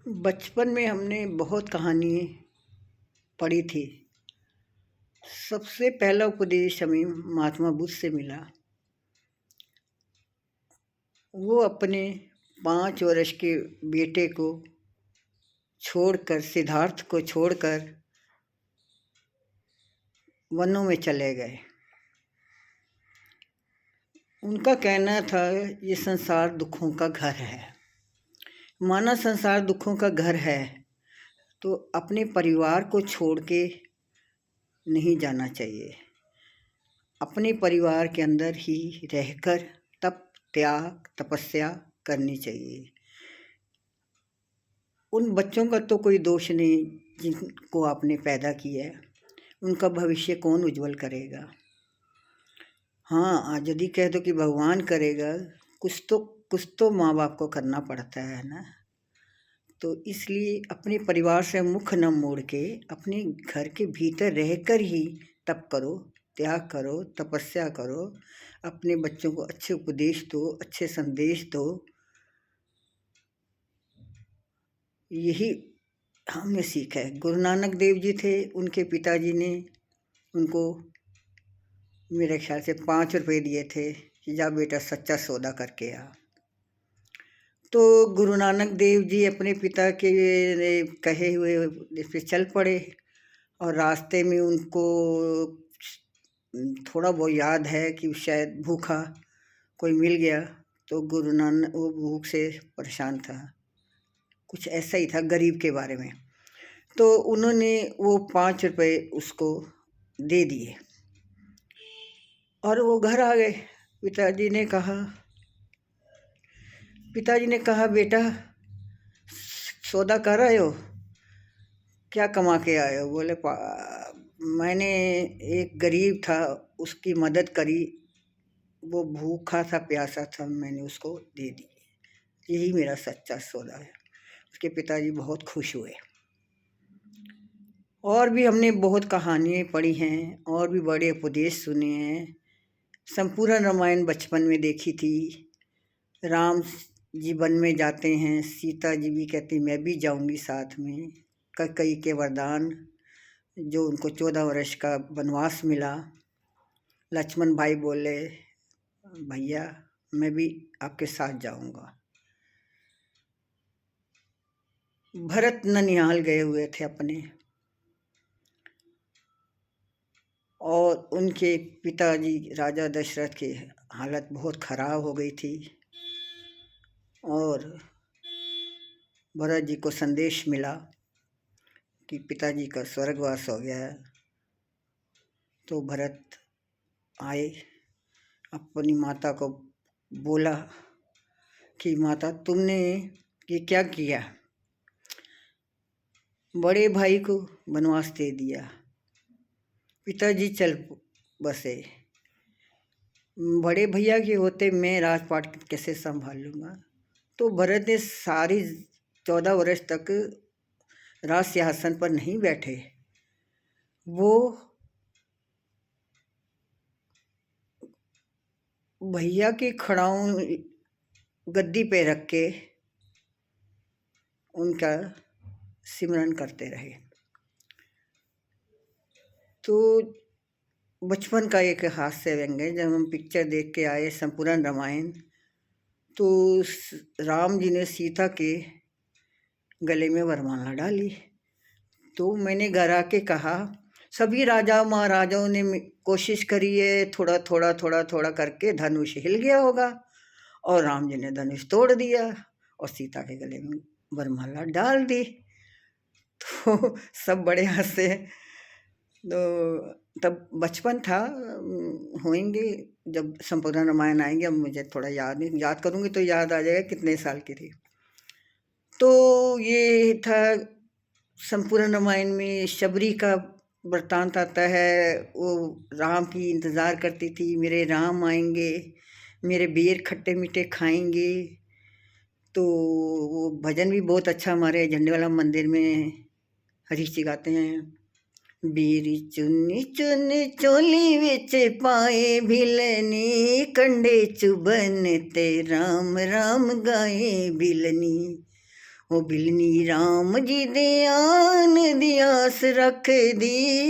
बचपन में हमने बहुत कहानी पढ़ी थी। सबसे पहला उपदेश हमें महात्मा बुद्ध से मिला। वो अपने 5 वर्ष के बेटे को छोड़कर, सिद्धार्थ को छोड़कर वनों में चले गए। उनका कहना था ये संसार दुखों का घर है। माना संसार दुखों का घर है तो अपने परिवार को छोड़ के नहीं जाना चाहिए। अपने परिवार के अंदर ही रहकर तप, त्याग, तपस्या करनी चाहिए। उन बच्चों का तो कोई दोष नहीं जिनको आपने पैदा किया है। उनका भविष्य कौन उज्जवल करेगा? हाँ, आज यदि कह दो कि भगवान करेगा, कुछ तो माँ बाप को करना पड़ता है ना। तो इसलिए अपने परिवार से मुख न मोड़ के अपने घर के भीतर रहकर ही तप करो, त्याग करो, तपस्या करो। अपने बच्चों को अच्छे उपदेश दो, अच्छे संदेश दो। यही हमने सीखा है। गुरु नानक देव जी थे, उनके पिताजी ने उनको मेरे ख्याल से 5 रुपये दिए थे कि जा बेटा सच्चा सौदा करके आ। तो गुरु नानक देव जी अपने पिता के कहे हुए इस पे चल पड़े और रास्ते में उनको थोड़ा बहुत याद है कि शायद भूखा कोई मिल गया। तो गुरु नानक वो भूख से परेशान था, कुछ ऐसा ही था गरीब के बारे में। तो उन्होंने वो 5 रुपये उसको दे दिए और वो घर आ गए। पिताजी ने कहा बेटा सौदा कर आए हो, क्या कमा के आए हो? बोले मैंने एक गरीब था उसकी मदद करी, वो भूखा था, प्यासा था, मैंने उसको दे दी। यही मेरा सच्चा सौदा है। उसके पिताजी बहुत खुश हुए। और भी हमने बहुत कहानियाँ पढ़ी हैं और भी बड़े उपदेश सुने हैं। संपूर्ण रामायण बचपन में देखी थी। राम जी वन में जाते हैं, सीता जी भी कहती मैं भी जाऊंगी साथ में। कैकेयी के वरदान जो उनको 14 वर्ष का वनवास मिला। लक्ष्मण भाई बोले भैया मैं भी आपके साथ जाऊंगा। भरत ननिहाल गए हुए थे अपने, और उनके पिताजी राजा दशरथ की हालत बहुत खराब हो गई थी और भरत जी को संदेश मिला कि पिताजी का स्वर्गवास हो गया है। तो भरत आए, अपनी माता को बोला कि माता तुमने ये क्या किया? बड़े भाई को वनवास दे दिया। पिताजी चल बसे। बड़े भैया के होते मैं राजपाट कैसे संभाल लूँगा? तो भरत ने सारी 14 वर्ष तक राज सिंहासन पर नहीं बैठे। वो भैया के खड़ाऊं गद्दी पे रख के उनका सिमरन करते रहे। तो बचपन का एक हास्य व्यंग है। जब हम पिक्चर देख के आए संपूर्ण रामायण, तो राम जी ने सीता के गले में वरमाला डाली। तो मैंने घर आके कहा सभी राजा महाराजाओं ने कोशिश करी है, थोड़ा थोड़ा थोड़ा थोड़ा करके धनुष हिल गया होगा, और राम जी ने धनुष तोड़ दिया और सीता के गले में वरमाला डाल दी। तो सब बड़े हंसे। तो तब बचपन था, होंगे जब संपूर्ण रामायण आएंगे। अब मुझे थोड़ा याद नहीं, याद करूँगी तो याद आ जाएगा कितने साल की थी। तो ये था संपूर्ण रामायण में शबरी का वृत्तांत आता है। वो राम की इंतज़ार करती थी, मेरे राम आएंगे, मेरे बेर खट्टे मीठे खाएंगे। तो वो भजन भी बहुत अच्छा हमारे झंडेवाला मंदिर में हरीश जी गाते हैं। बीरी चुन्नी चुन्नी चोली विच पाए भिलनी, कंडे चुबन ते राम राम गाए भिलनी। ਉਹ ਬਿਲਨੀ ਰਾਮ ਜੀ ਦੇ ਆਨ ਦੀ ਆਸ ਰੱਖਦੀ